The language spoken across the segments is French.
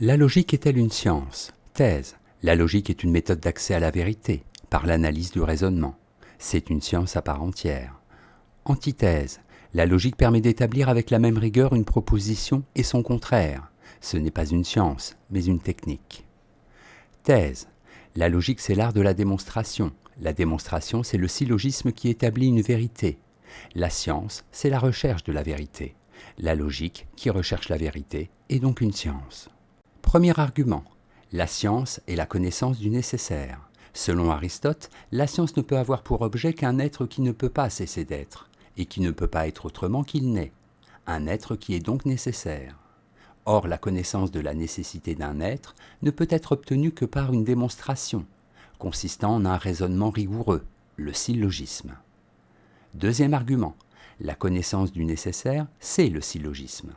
La logique est-elle une science? Thèse. La logique est une méthode d'accès à la vérité, par l'analyse du raisonnement. C'est une science à part entière. Antithèse. La logique permet d'établir avec la même rigueur une proposition et son contraire. Ce n'est pas une science, mais une technique. Thèse. La logique, c'est l'art de la démonstration. La démonstration, c'est le syllogisme qui établit une vérité. La science, c'est la recherche de la vérité. La logique, qui recherche la vérité, est donc une science. Premier argument. La science est la connaissance du nécessaire. Selon Aristote, la science ne peut avoir pour objet qu'un être qui ne peut pas cesser d'être, et qui ne peut pas être autrement qu'il n'est. Un être qui est donc nécessaire. Or, la connaissance de la nécessité d'un être ne peut être obtenue que par une démonstration, consistant en un raisonnement rigoureux, le syllogisme. Deuxième argument. La connaissance du nécessaire, c'est le syllogisme.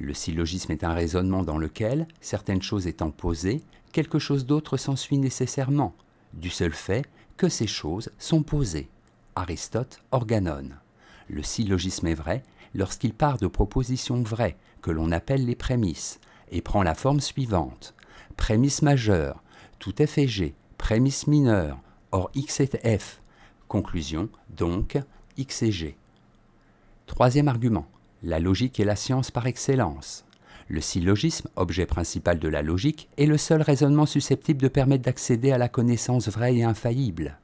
Le syllogisme est un raisonnement dans lequel, certaines choses étant posées, quelque chose d'autre s'ensuit nécessairement, du seul fait que ces choses sont posées. Aristote, Organon. Le syllogisme est vrai lorsqu'il part de propositions vraies, que l'on appelle les prémices, et prend la forme suivante. Prémisse majeure, tout F est G, prémisse mineure, or X est F. Conclusion, donc, X est G. Troisième argument. La logique est la science par excellence. Le syllogisme, objet principal de la logique, est le seul raisonnement susceptible de permettre d'accéder à la connaissance vraie et infaillible.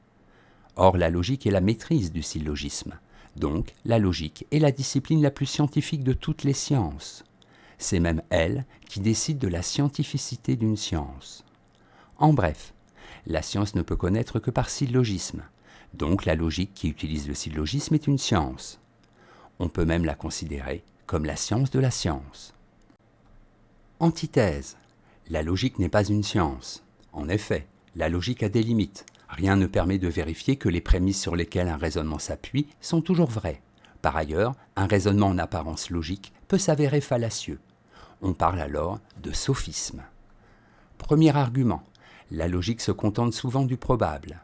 Or, la logique est la maîtrise du syllogisme. Donc, la logique est la discipline la plus scientifique de toutes les sciences. C'est même elle qui décide de la scientificité d'une science. En bref, la science ne peut connaître que par syllogisme. Donc, la logique qui utilise le syllogisme est une science. On peut même la considérer comme la science de la science. Antithèse. La logique n'est pas une science. En effet, la logique a des limites. Rien ne permet de vérifier que les prémices sur lesquelles un raisonnement s'appuie sont toujours vraies. Par ailleurs, un raisonnement en apparence logique peut s'avérer fallacieux. On parle alors de sophisme. Premier argument. La logique se contente souvent du probable.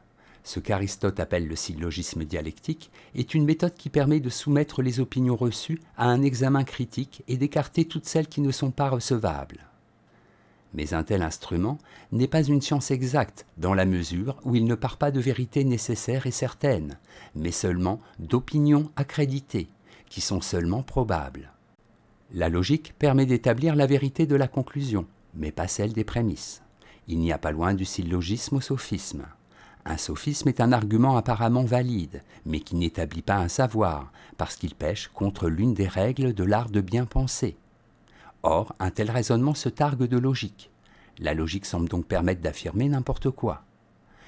Ce qu'Aristote appelle le syllogisme dialectique est une méthode qui permet de soumettre les opinions reçues à un examen critique et d'écarter toutes celles qui ne sont pas recevables. Mais un tel instrument n'est pas une science exacte dans la mesure où il ne part pas de vérités nécessaires et certaines, mais seulement d'opinions accréditées, qui sont seulement probables. La logique permet d'établir la vérité de la conclusion, mais pas celle des prémices. Il n'y a pas loin du syllogisme au sophisme. Un sophisme est un argument apparemment valide, mais qui n'établit pas un savoir, parce qu'il pèche contre l'une des règles de l'art de bien penser. Or, un tel raisonnement se targue de logique. La logique semble donc permettre d'affirmer n'importe quoi.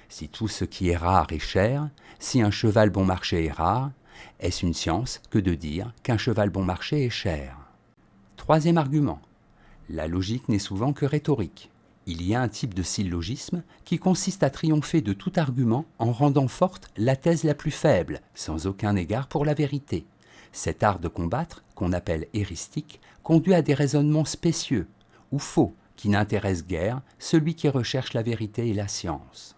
Si tout ce qui est rare est cher, si un cheval bon marché est rare, est-ce une science que de dire qu'un cheval bon marché est cher? Troisième argument. La logique n'est souvent que rhétorique. Il y a un type de syllogisme qui consiste à triompher de tout argument en rendant forte la thèse la plus faible, sans aucun égard pour la vérité. Cet art de combattre, qu'on appelle héristique, conduit à des raisonnements spécieux, ou faux, qui n'intéressent guère celui qui recherche la vérité et la science.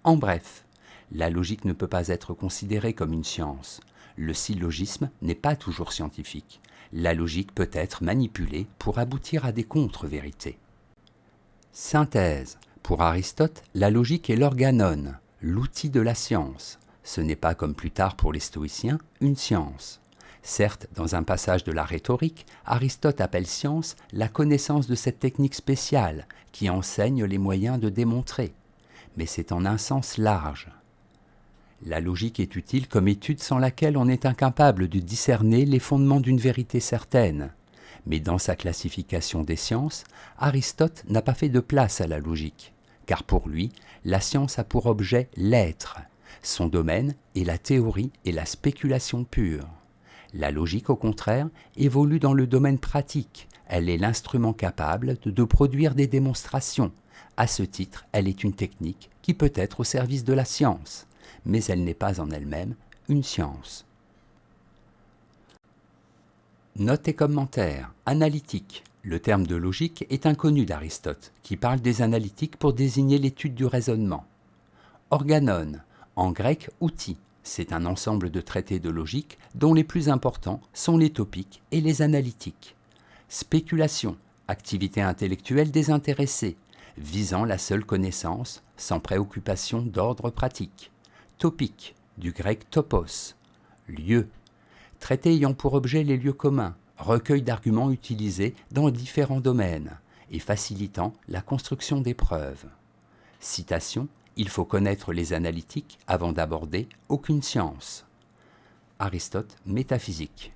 En bref, la logique ne peut pas être considérée comme une science. Le syllogisme n'est pas toujours scientifique. La logique peut être manipulée pour aboutir à des contre-vérités. Synthèse. Pour Aristote, la logique est l'organon, l'outil de la science. Ce n'est pas, comme plus tard pour les stoïciens, une science. Certes, dans un passage de la rhétorique, Aristote appelle science la connaissance de cette technique spéciale qui enseigne les moyens de démontrer. Mais c'est en un sens large. La logique est utile comme étude sans laquelle on est incapable de discerner les fondements d'une vérité certaine. Mais dans sa classification des sciences, Aristote n'a pas fait de place à la logique, car pour lui, la science a pour objet l'être. Son domaine est la théorie et la spéculation pure. La logique, au contraire, évolue dans le domaine pratique. Elle est l'instrument capable de produire des démonstrations. À ce titre, elle est une technique qui peut être au service de la science, mais elle n'est pas en elle-même une science. Notes et commentaires. Analytique. Le terme de logique est inconnu d'Aristote, qui parle des analytiques pour désigner l'étude du raisonnement. Organon, en grec outil, c'est un ensemble de traités de logique dont les plus importants sont les topiques et les analytiques. Spéculation, Activité intellectuelle désintéressée, visant la seule connaissance, sans préoccupation d'ordre pratique. Topique, du grec topos, lieu. Traité ayant pour objet les lieux communs, recueil d'arguments utilisés dans différents domaines et facilitant la construction des preuves. Citation, il faut connaître les analytiques avant d'aborder aucune science. Aristote, Métaphysique.